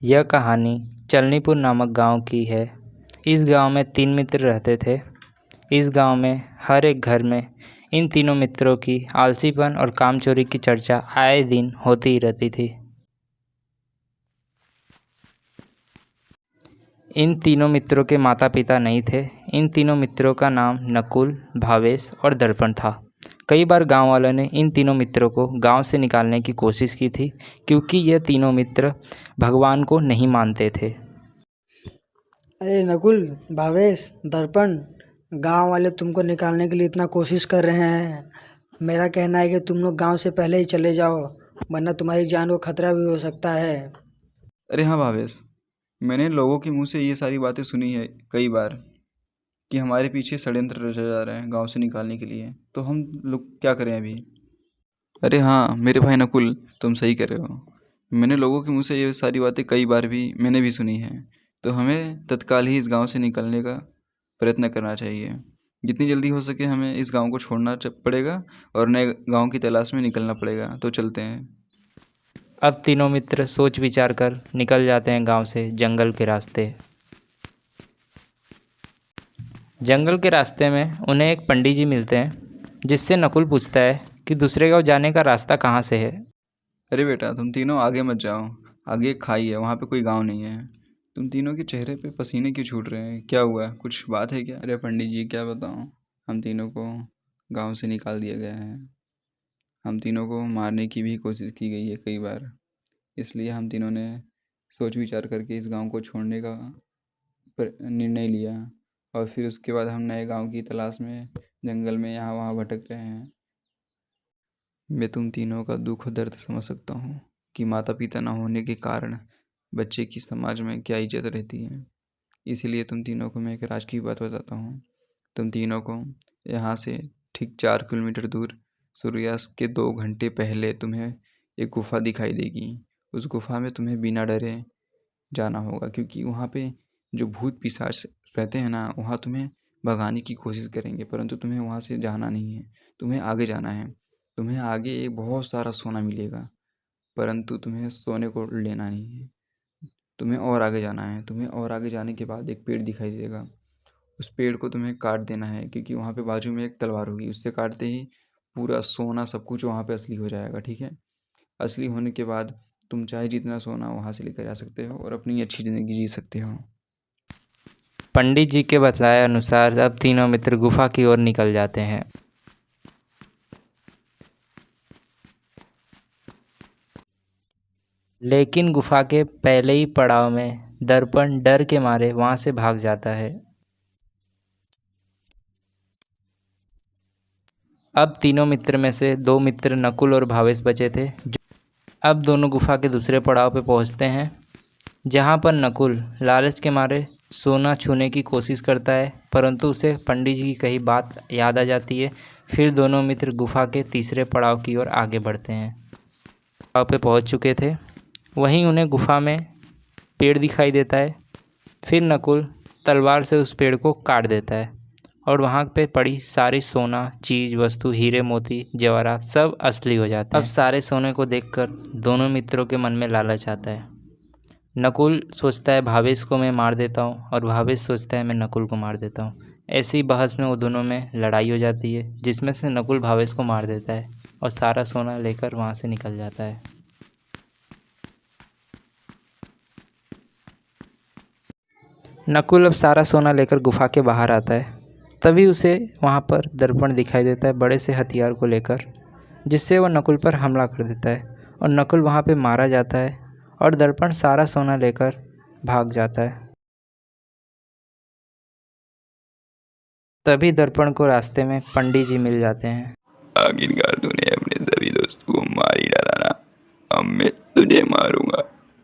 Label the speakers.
Speaker 1: यह कहानी चलनीपुर नामक गांव की है। इस गांव में 3 मित्र रहते थे। इस गांव में हर एक घर में इन तीनों मित्रों की आलसीपन और कामचोरी की चर्चा आए दिन होती ही रहती थी। इन तीनों मित्रों के माता पिता नहीं थे। इन तीनों मित्रों का नाम नकुल, भावेश और दर्पण था। कई बार गांव वालों ने इन तीनों मित्रों को गांव से निकालने की कोशिश की थी, क्योंकि ये तीनों मित्र भगवान को नहीं मानते थे।
Speaker 2: अरे नकुल, भावेश, दर्पण, गांव वाले तुमको निकालने के लिए इतना कोशिश कर रहे हैं। मेरा कहना है कि तुम लोग गांव से पहले ही चले जाओ, वरना तुम्हारी जान को खतरा भी हो सकता है।
Speaker 3: अरे हाँ भावेश, मैंने लोगों के मुंह से ये सारी बातें सुनी है कई बार कि हमारे पीछे षड्यंत्र रचा जा रहा है गांव से निकालने के लिए। तो हम लोग क्या करें अभी? अरे हाँ मेरे भाई नकुल, तुम सही कर रहे हो। मैंने लोगों के मुंह से ये सारी बातें कई बार भी मैंने भी सुनी है। तो हमें तत्काल ही इस गांव से निकलने का प्रयत्न करना चाहिए। जितनी जल्दी हो सके हमें इस गांव को छोड़ना पड़ेगा और नए गांव की तलाश में निकलना पड़ेगा। तो चलते हैं।
Speaker 1: अब तीनों मित्र सोच विचार कर निकल जाते हैं गांव से जंगल के रास्ते। जंगल के रास्ते में उन्हें एक पंडित जी मिलते हैं, जिससे नकुल पूछता है कि दूसरे गांव जाने का रास्ता कहाँ से है।
Speaker 3: अरे बेटा, तुम तीनों आगे मत जाओ। आगे एक खाई है, वहाँ पे कोई गांव नहीं है। तुम तीनों के चेहरे पे पसीने क्यों छूट रहे हैं? क्या हुआ? कुछ बात है क्या? अरे पंडित जी, क्या बताऊँ, हम तीनों को गांव से निकाल दिया गया है। हम तीनों को मारने की भी कोशिश की गई है कई बार। इसलिए हम तीनों ने सोच विचार करके इस गांव को छोड़ने का निर्णय लिया। और फिर उसके बाद हम नए गांव की तलाश में जंगल में यहाँ वहाँ भटक रहे हैं। मैं तुम तीनों का दुख और दर्द समझ सकता हूँ कि माता पिता न होने के कारण बच्चे की समाज में क्या इज्जत रहती है। इसीलिए तुम तीनों को मैं एक राज की बात बताता हूँ। तुम तीनों को यहाँ से ठीक 4 किलोमीटर दूर सूर्यास्त के 2 घंटे पहले तुम्हें एक गुफा दिखाई देगी। उस गुफा में तुम्हें बिना डरे जाना होगा, क्योंकि वहाँ पे जो भूत पिशाच रहते हैं ना, वहाँ तुम्हें भगाने की कोशिश करेंगे, परंतु तुम्हें वहाँ से जाना नहीं है। तुम्हें आगे जाना है। तुम्हें आगे बहुत सारा सोना मिलेगा, परंतु तुम्हें सोने को लेना नहीं है। तुम्हें और आगे जाना है। तुम्हें और आगे जाने के बाद एक पेड़ दिखाई देगा। उस पेड़ को तुम्हें काट देना है, क्योंकि वहाँ पे बाजू में एक तलवार होगी। उससे काटते ही पूरा सोना सब कुछ वहाँ पे असली हो जाएगा। ठीक है? असली होने के बाद तुम चाहे जितना सोना वहाँ से लेकर जा सकते हो और अपनी अच्छी ज़िंदगी जी सकते हो।
Speaker 1: पंडित जी के बताए अनुसार अब तीनों मित्र गुफा की ओर निकल जाते हैं। लेकिन गुफा के पहले ही पड़ाव में दर्पण डर के मारे वहां से भाग जाता है। अब तीनों मित्र में से 2 मित्र नकुल और भावेश बचे थे। अब दोनों गुफा के दूसरे पड़ाव पे पहुंचते हैं, जहां पर नकुल लालच के मारे सोना छूने की कोशिश करता है, परंतु उसे पंडित जी की कही बात याद आ जाती है। फिर दोनों मित्र गुफा के तीसरे पड़ाव की ओर आगे बढ़ते हैं। पड़ाव पे पहुंच चुके थे, वहीं उन्हें गुफा में पेड़ दिखाई देता है। फिर नकुल तलवार से उस पेड़ को काट देता है और वहाँ पे पड़ी सारी सोना, चीज़, वस्तु, हीरे, मोती, जवाहरात सब असली हो जाते हैं। अब सारे सोने को देखकर दोनों मित्रों के मन में लालच आता है। नकुल सोचता है भावेश को मैं मार देता हूँ और भावेश सोचता है मैं नकुल को मार देता हूँ। ऐसी बहस में वो दोनों में लड़ाई हो जाती है, जिसमें से नकुल भावेश को मार देता है और सारा सोना लेकर वहाँ से निकल जाता है। नकुल अब सारा सोना लेकर गुफा के बाहर आता है। तभी उसे वहाँ पर दर्पण दिखाई देता है बड़े से हथियार को लेकर, जिससे वह नकुल पर हमला कर देता है और नकुल वहाँ पे मारा जाता है और दर्पण सारा सोना लेकर भाग जाता है। तभी दर्पण को रास्ते में पंडित जी मिल जाते हैं।
Speaker 4: आखिरकार तूने अपने सभी दोस्तों को मार ही डाला ना। अब मैं तुझे मारूंगा।